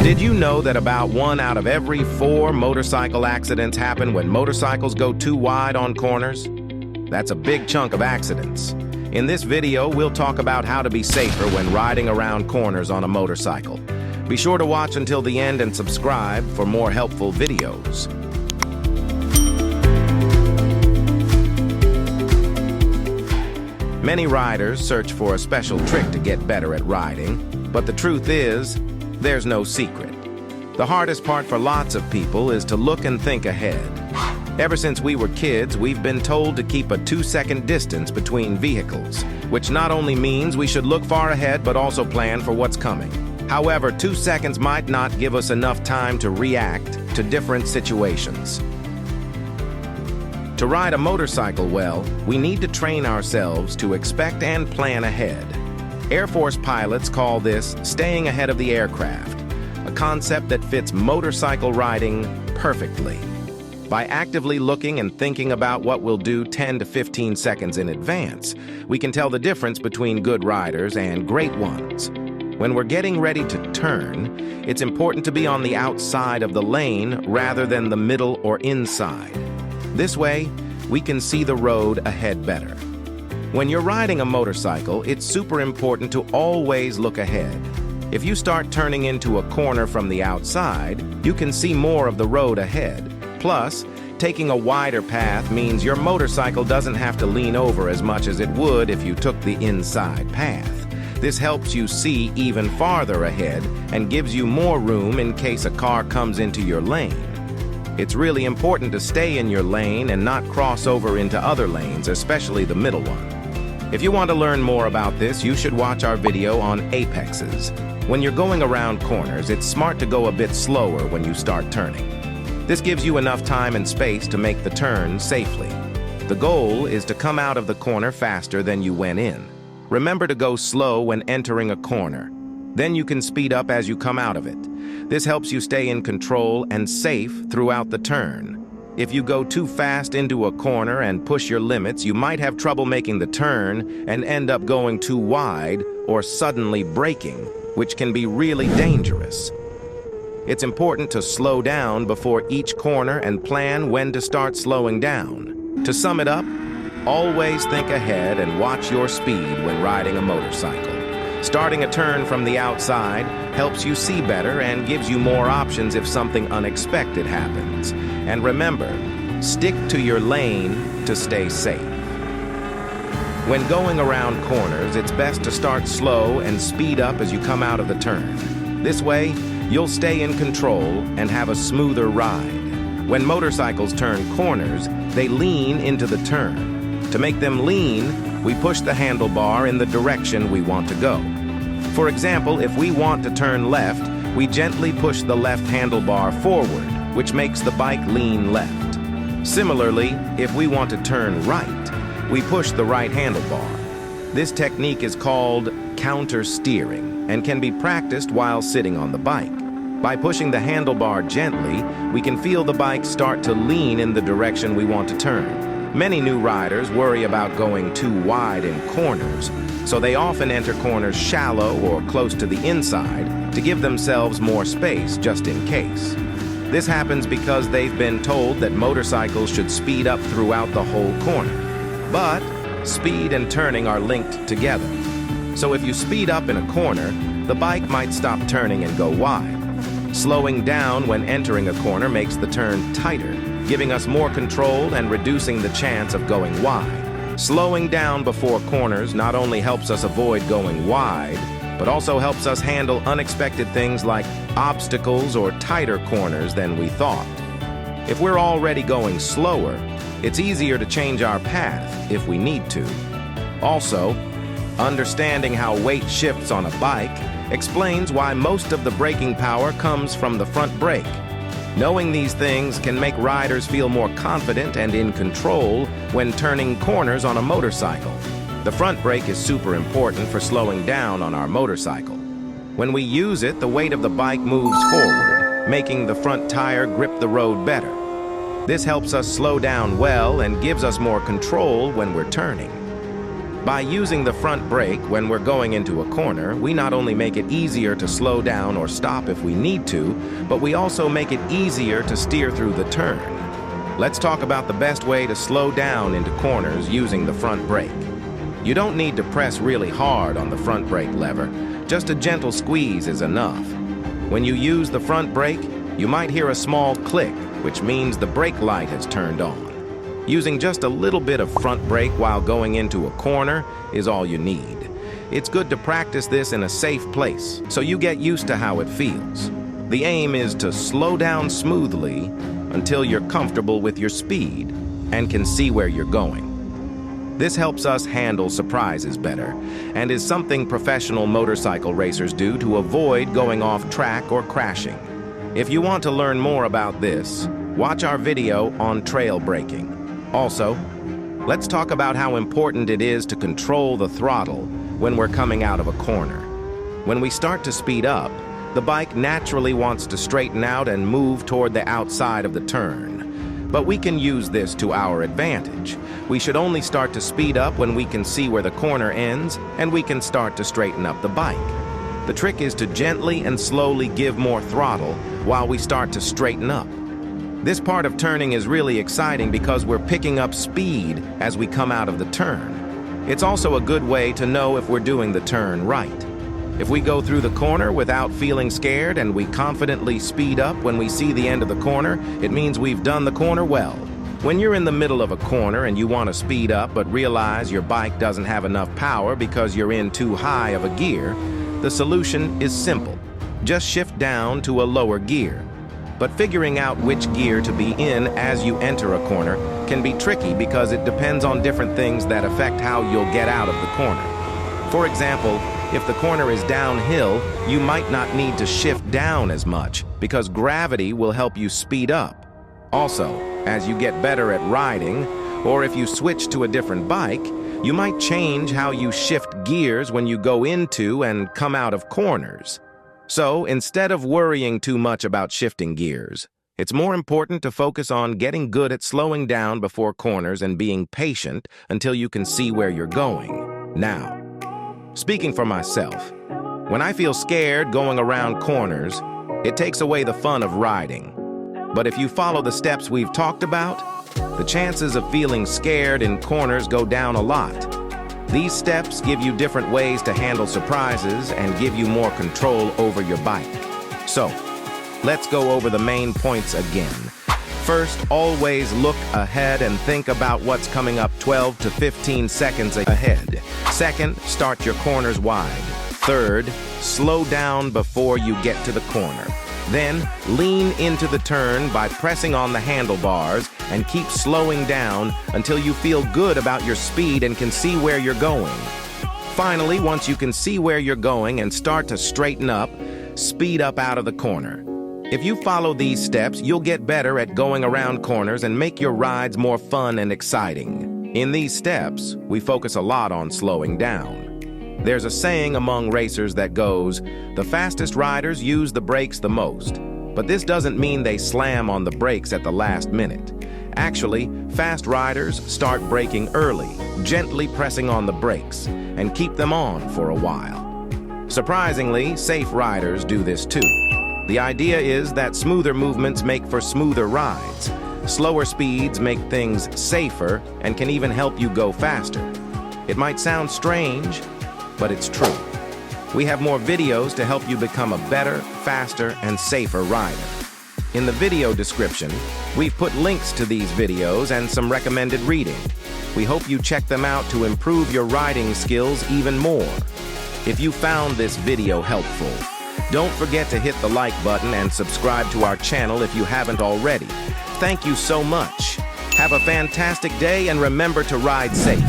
Did you know that about 1 out of every 4 motorcycle accidents happen when motorcycles go too wide on corners? That's a big chunk of accidents. In this video, we'll talk about how to be safer when riding around corners on a motorcycle. Be sure to watch until the end and subscribe for more helpful videos. Many riders search for a special trick to get better at riding, but the truth is, there's no secret. The hardest part for lots of people is to look and think ahead. Ever since we were kids, we've been told to keep a 2-second distance between vehicles, which not only means we should look far ahead but also plan for what's coming. However, 2 seconds might not give us enough time to react to different situations. To ride a motorcycle well, we need to train ourselves to expect and plan ahead. Air Force pilots call this staying ahead of the aircraft, a concept that fits motorcycle riding perfectly. By actively looking and thinking about what we'll do 10 to 15 seconds in advance, we can tell the difference between good riders and great ones. When we're getting ready to turn, it's important to be on the outside of the lane rather than the middle or inside. This way, we can see the road ahead better. When you're riding a motorcycle, it's super important to always look ahead. If you start turning into a corner from the outside, you can see more of the road ahead. Plus, taking a wider path means your motorcycle doesn't have to lean over as much as it would if you took the inside path. This helps you see even farther ahead and gives you more room in case a car comes into your lane. It's really important to stay in your lane and not cross over into other lanes, especially the middle one. If you want to learn more about this, you should watch our video on apexes. When you're going around corners, it's smart to go a bit slower when you start turning. This gives you enough time and space to make the turn safely. The goal is to come out of the corner faster than you went in. Remember to go slow when entering a corner. Then you can speed up as you come out of it. This helps you stay in control and safe throughout the turn. If you go too fast into a corner and push your limits, you might have trouble making the turn and end up going too wide or suddenly braking, which can be really dangerous. It's important to slow down before each corner and plan when to start slowing down. To sum it up, always think ahead and watch your speed when riding a motorcycle. Starting a turn from the outside helps you see better and gives you more options if something unexpected happens. And remember, stick to your lane to stay safe. When going around corners, it's best to start slow and speed up as you come out of the turn. This way, you'll stay in control and have a smoother ride. When motorcycles turn corners, they lean into the turn. To make them lean, we push the handlebar in the direction we want to go. For example, if we want to turn left, we gently push the left handlebar forward, which makes the bike lean left. Similarly, if we want to turn right, we push the right handlebar. This technique is called counter-steering and can be practiced while sitting on the bike. By pushing the handlebar gently, we can feel the bike start to lean in the direction we want to turn. Many new riders worry about going too wide in corners, so they often enter corners shallow or close to the inside to give themselves more space just in case. This happens because they've been told that motorcycles should speed up throughout the whole corner. But speed and turning are linked together. So if you speed up in a corner, the bike might stop turning and go wide. Slowing down when entering a corner makes the turn tighter, giving us more control and reducing the chance of going wide. Slowing down before corners not only helps us avoid going wide, but also helps us handle unexpected things like obstacles or tighter corners than we thought. If we're already going slower, it's easier to change our path if we need to. Also, understanding how weight shifts on a bike explains why most of the braking power comes from the front brake. Knowing these things can make riders feel more confident and in control when turning corners on a motorcycle. The front brake is super important for slowing down on our motorcycle. When we use it, the weight of the bike moves forward, making the front tire grip the road better. This helps us slow down well and gives us more control when we're turning. By using the front brake when we're going into a corner, we not only make it easier to slow down or stop if we need to, but we also make it easier to steer through the turn. Let's talk about the best way to slow down into corners using the front brake. You don't need to press really hard on the front brake lever. Just a gentle squeeze is enough. When you use the front brake, you might hear a small click, which means the brake light has turned on. Using just a little bit of front brake while going into a corner is all you need. It's good to practice this in a safe place, so you get used to how it feels. The aim is to slow down smoothly until you're comfortable with your speed and can see where you're going. This helps us handle surprises better and is something professional motorcycle racers do to avoid going off track or crashing. If you want to learn more about this, watch our video on trail braking. Also, let's talk about how important it is to control the throttle when we're coming out of a corner. When we start to speed up, the bike naturally wants to straighten out and move toward the outside of the turn. But we can use this to our advantage. We should only start to speed up when we can see where the corner ends, and we can start to straighten up the bike. The trick is to gently and slowly give more throttle while we start to straighten up. This part of turning is really exciting because we're picking up speed as we come out of the turn. It's also a good way to know if we're doing the turn right. If we go through the corner without feeling scared and we confidently speed up when we see the end of the corner, it means we've done the corner well. When you're in the middle of a corner and you want to speed up but realize your bike doesn't have enough power because you're in too high of a gear, the solution is simple. Just shift down to a lower gear. But figuring out which gear to be in as you enter a corner can be tricky because it depends on different things that affect how you'll get out of the corner. For example, if the corner is downhill, you might not need to shift down as much because gravity will help you speed up. Also, as you get better at riding, or if you switch to a different bike, you might change how you shift gears when you go into and come out of corners. So, instead of worrying too much about shifting gears, it's more important to focus on getting good at slowing down before corners and being patient until you can see where you're going. Now, speaking for myself, when I feel scared going around corners, it takes away the fun of riding. But if you follow the steps we've talked about, the chances of feeling scared in corners go down a lot. These steps give you different ways to handle surprises and give you more control over your bike. So, let's go over the main points again. First, always look ahead and think about what's coming up 12 to 15 seconds ahead. Second, start your corners wide. Third, slow down before you get to the corner. Then, lean into the turn by pressing on the handlebars and keep slowing down until you feel good about your speed and can see where you're going. Finally, once you can see where you're going and start to straighten up, speed up out of the corner. If you follow these steps, you'll get better at going around corners and make your rides more fun and exciting. In these steps, we focus a lot on slowing down. There's a saying among racers that goes, "The fastest riders use the brakes the most." But this doesn't mean they slam on the brakes at the last minute. Actually, fast riders start braking early, gently pressing on the brakes, and keep them on for a while. Surprisingly, safe riders do this too. The idea is that smoother movements make for smoother rides. Slower speeds make things safer and can even help you go faster. It might sound strange, but it's true. We have more videos to help you become a better, faster, and safer rider. In the video description, we've put links to these videos and some recommended reading. We hope you check them out to improve your riding skills even more. If you found this video helpful, don't forget to hit the like button and subscribe to our channel if you haven't already. Thank you so much. Have a fantastic day and remember to ride safe.